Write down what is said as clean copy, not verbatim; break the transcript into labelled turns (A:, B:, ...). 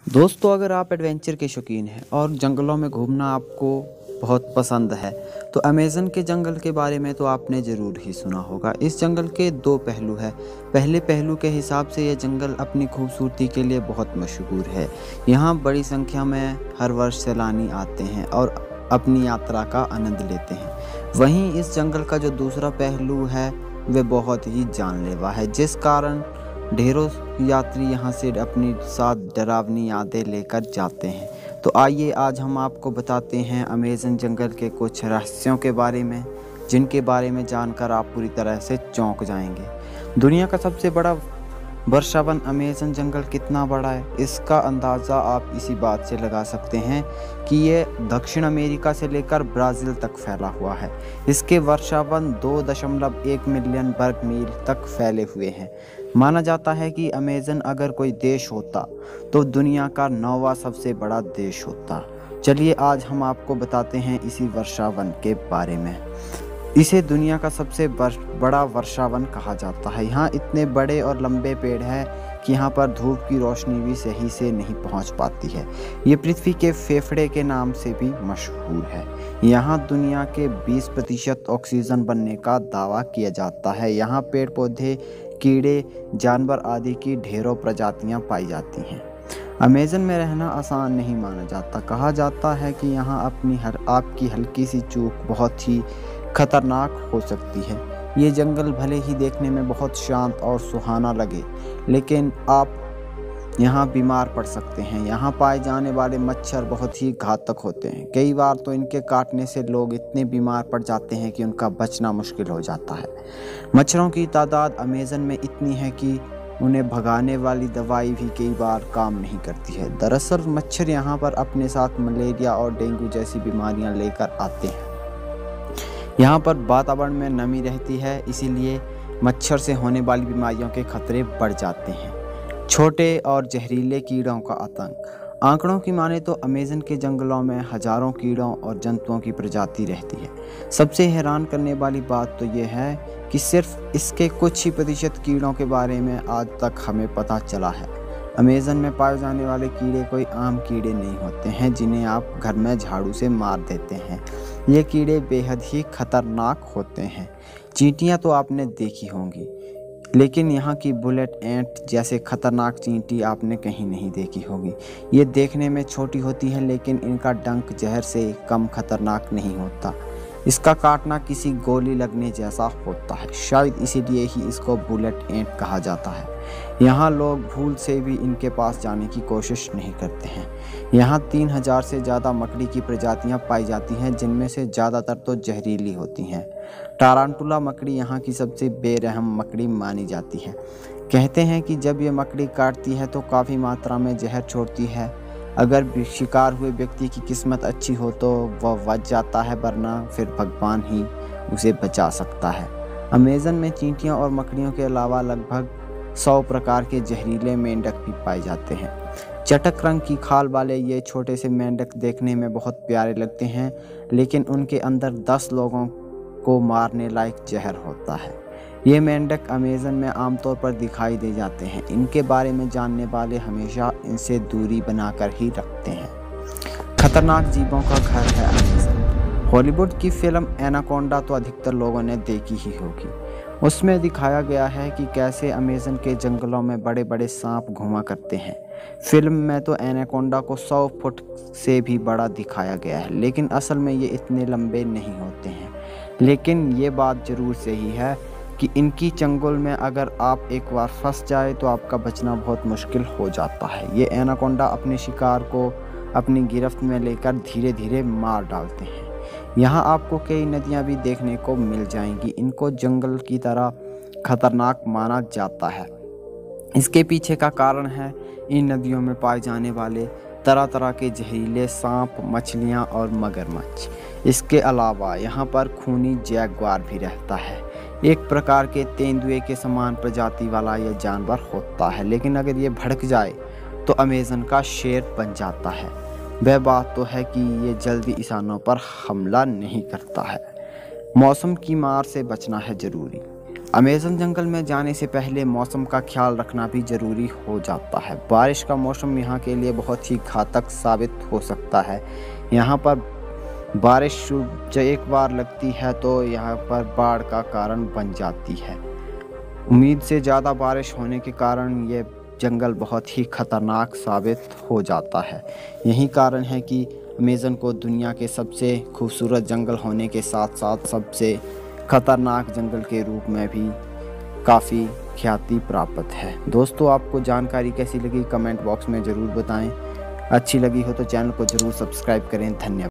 A: दोस्तों, अगर आप एडवेंचर के शौकीन हैं और जंगलों में घूमना आपको बहुत पसंद है तो अमेज़न के जंगल के बारे में तो आपने ज़रूर ही सुना होगा। इस जंगल के दो पहलू हैं। पहले पहलू के हिसाब से ये जंगल अपनी खूबसूरती के लिए बहुत मशहूर है। यहाँ बड़ी संख्या में हर वर्ष सैलानी आते हैं और अपनी यात्रा का आनंद लेते हैं। वहीं इस जंगल का जो दूसरा पहलू है वह बहुत ही जानलेवा है, जिस कारण ढेरों यात्री यहाँ से अपनी साथ डरावनी यादें लेकर जाते हैं। तो आइए आज हम आपको बताते हैं अमेज़न जंगल के कुछ रहस्यों के बारे में, जिनके बारे में जानकर आप पूरी तरह से चौंक जाएंगे। दुनिया का सबसे बड़ा वर्षावन अमेज़न जंगल कितना बड़ा है, इसका अंदाज़ा आप इसी बात से लगा सकते हैं कि ये दक्षिण अमेरिका से लेकर ब्राज़ील तक फैला हुआ है। इसके वर्षावन 2.1 मिलियन वर्ग मील तक फैले हुए हैं। माना जाता है कि अमेज़न अगर कोई देश होता तो दुनिया का 9वां सबसे बड़ा देश होता। चलिए आज हम आपको बताते हैं इसी वर्षावन के बारे में। इसे दुनिया का सबसे बड़ा वर्षावन कहा जाता है। यहाँ इतने बड़े और लंबे पेड़ हैं कि यहाँ पर धूप की रोशनी भी सही से नहीं पहुँच पाती है। ये पृथ्वी के फेफड़े के नाम से भी मशहूर है। यहाँ दुनिया के 20% ऑक्सीजन बनने का दावा किया जाता है। यहाँ पेड़ पौधे, कीड़े, जानवर आदि की ढेरों प्रजातियाँ पाई जाती हैं। अमेज़न में रहना आसान नहीं माना जाता। कहा जाता है कि यहाँ आपकी हल्की सी चूक बहुत ही खतरनाक हो सकती है। ये जंगल भले ही देखने में बहुत शांत और सुहाना लगे, लेकिन आप यहाँ बीमार पड़ सकते हैं। यहाँ पाए जाने वाले मच्छर बहुत ही घातक होते हैं। कई बार तो इनके काटने से लोग इतने बीमार पड़ जाते हैं कि उनका बचना मुश्किल हो जाता है। मच्छरों की तादाद अमेज़न में इतनी है कि उन्हें भगाने वाली दवाई भी कई बार काम नहीं करती है। दरअसल मच्छर यहाँ पर अपने साथ मलेरिया और डेंगू जैसी बीमारियाँ लेकर आते हैं। यहाँ पर वातावरण में नमी रहती है, इसीलिए मच्छर से होने वाली बीमारियों के खतरे बढ़ जाते हैं। छोटे और जहरीले कीड़ों का आतंक। आंकड़ों की माने तो अमेज़न के जंगलों में हजारों कीड़ों और जंतुओं की प्रजाति रहती है। सबसे हैरान करने वाली बात तो यह है कि सिर्फ इसके कुछ ही प्रतिशत कीड़ों के बारे में आज तक हमें पता चला है। अमेज़न में पाए जाने वाले कीड़े कोई आम कीड़े नहीं होते हैं जिन्हें आप घर में झाड़ू से मार देते हैं। ये कीड़े बेहद ही खतरनाक होते हैं। चींटियाँ तो आपने देखी होंगी, लेकिन यहाँ की बुलेट एंट जैसे खतरनाक चींटी आपने कहीं नहीं देखी होगी। ये देखने में छोटी होती है, लेकिन इनका डंक जहर से कम खतरनाक नहीं होता। इसका काटना किसी गोली लगने जैसा होता है। शायद इसीलिए ही इसको बुलेट एंट कहा जाता है। यहाँ लोग भूल से भी इनके पास जाने की कोशिश नहीं करते हैं। यहाँ 3000 से ज़्यादा मकड़ी की प्रजातियाँ पाई जाती हैं, जिनमें से ज़्यादातर तो जहरीली होती हैं। टारांटुला मकड़ी यहाँ की सबसे बेरहम मकड़ी मानी जाती है। कहते हैं कि जब ये मकड़ी काटती है तो काफ़ी मात्रा में जहर छोड़ती है। अगर शिकार हुए व्यक्ति की किस्मत अच्छी हो तो वह बच जाता है, वरना फिर भगवान ही उसे बचा सकता है। अमेज़न में चींटियों और मकड़ियों के अलावा लगभग 100 प्रकार के जहरीले मेंढक भी पाए जाते हैं। चटक रंग की खाल वाले ये छोटे से मेंढक देखने में बहुत प्यारे लगते हैं, लेकिन उनके अंदर 10 लोगों को मारने लायक जहर होता है। ये मेंढक अमेज़न में आमतौर पर दिखाई दे जाते हैं। इनके बारे में जानने वाले हमेशा इनसे दूरी बनाकर ही रखते हैं। खतरनाक जीवों का घर है अमेज़न। हॉलीवुड की फिल्म एनाकोंडा तो अधिकतर लोगों ने देखी ही होगी। उसमें दिखाया गया है कि कैसे अमेज़न के जंगलों में बड़े बड़े सांप घुमा करते हैं। फिल्म में तो एनाकोंडा को 100 फुट से भी बड़ा दिखाया गया है, लेकिन असल में ये इतने लंबे नहीं होते हैं। लेकिन ये बात ज़रूर सही है कि इनकी चंगुल में अगर आप एक बार फंस जाए तो आपका बचना बहुत मुश्किल हो जाता है। ये एनाकोंडा अपने शिकार को अपनी गिरफ्त में लेकर धीरे धीरे मार डालते हैं। यहाँ आपको कई नदियाँ भी देखने को मिल जाएंगी। इनको जंगल की तरह खतरनाक माना जाता है। इसके पीछे का कारण है इन नदियों में पाए जाने वाले तरह तरह के जहरीले सांप, मछलियाँ और मगरमच्छ। इसके अलावा यहाँ पर खूनी जैगुआर भी रहता है। एक प्रकार के तेंदुए के समान प्रजाति वाला यह जानवर होता है, लेकिन अगर ये भड़क जाए तो अमेज़न का शेर बन जाता है। वह बात तो है कि ये जल्दी इंसानों पर हमला नहीं करता है। मौसम की मार से बचना है ज़रूरी। अमेज़न जंगल में जाने से पहले मौसम का ख्याल रखना भी ज़रूरी हो जाता है। बारिश का मौसम यहाँ के लिए बहुत ही घातक साबित हो सकता है। यहाँ पर बारिश जब एक बार लगती है तो यहाँ पर बाढ़ का कारण बन जाती है। उम्मीद से ज़्यादा बारिश होने के कारण ये जंगल बहुत ही खतरनाक साबित हो जाता है। यही कारण है कि अमेज़न को दुनिया के सबसे खूबसूरत जंगल होने के साथ साथ सबसे खतरनाक जंगल के रूप में भी काफ़ी ख्याति प्राप्त है। दोस्तों, आपको जानकारी कैसी लगी कमेंट बॉक्स में ज़रूर बताएं। अच्छी लगी हो तो चैनल को ज़रूर सब्सक्राइब करें। धन्यवाद।